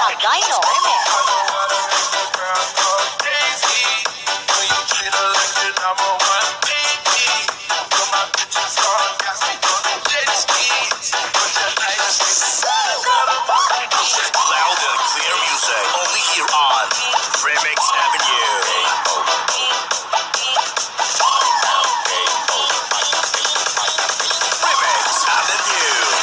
sa Gyno Remix. Loud and clear music, only here on Remix Avenue. Remix Avenue.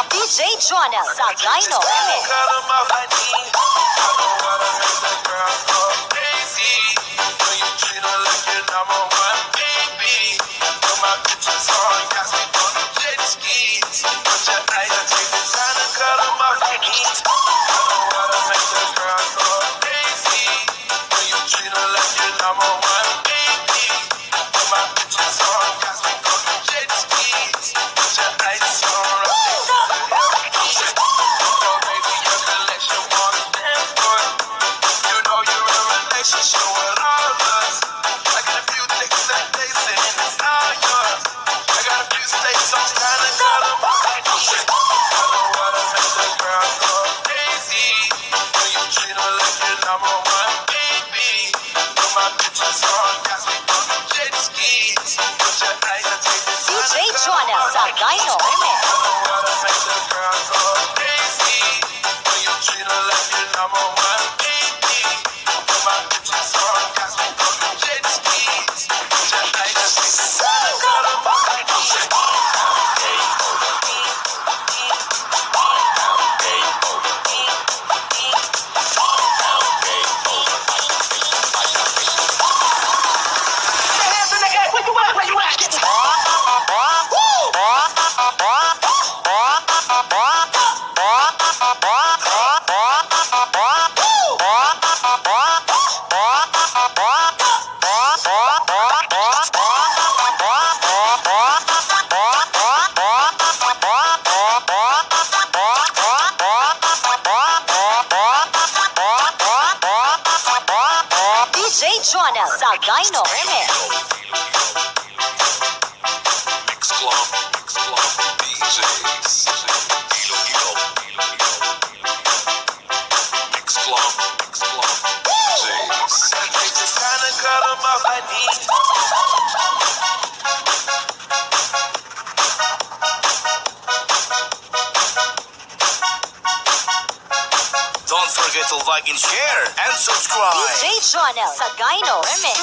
DJ Jonah sa Gyno Remix. DJ Jonah sa Gyno Remix. DJ Jonah sa Gyno Remix. Mix Club DJs. Ilo. Mix Club DJs. Don't forget to like and share and subscribe. DJ Jonah sa Gyno Remix.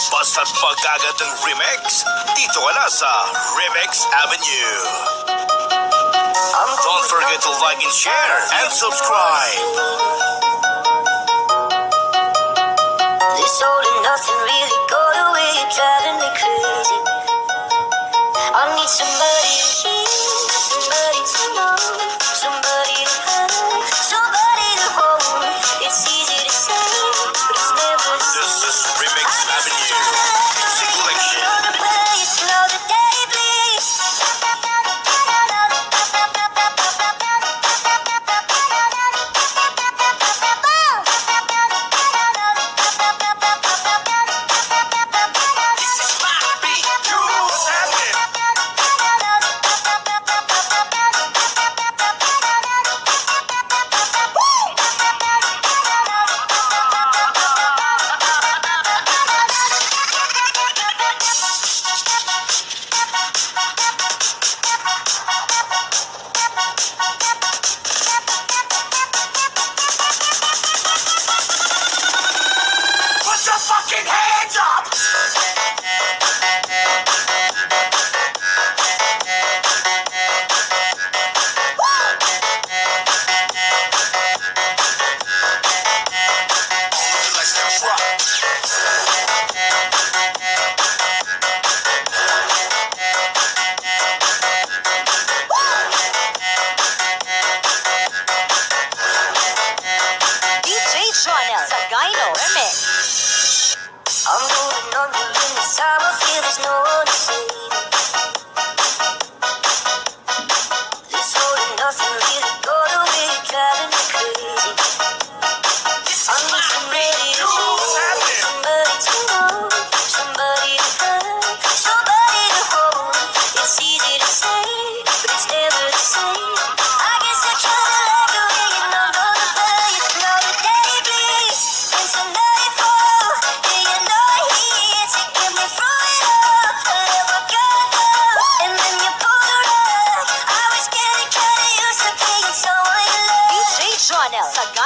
Basta't pagkagat ng remix, dito ka na sa Remix Avenue. Don't forget to like and share and subscribe. This all and nothing really got away, driving me crazy. I need somebody to hear, somebody to know, somebody to have, somebody to hold. It's easy to say, but it's never the This same. is Remix Avenue Music Collection.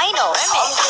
Gyno Remix.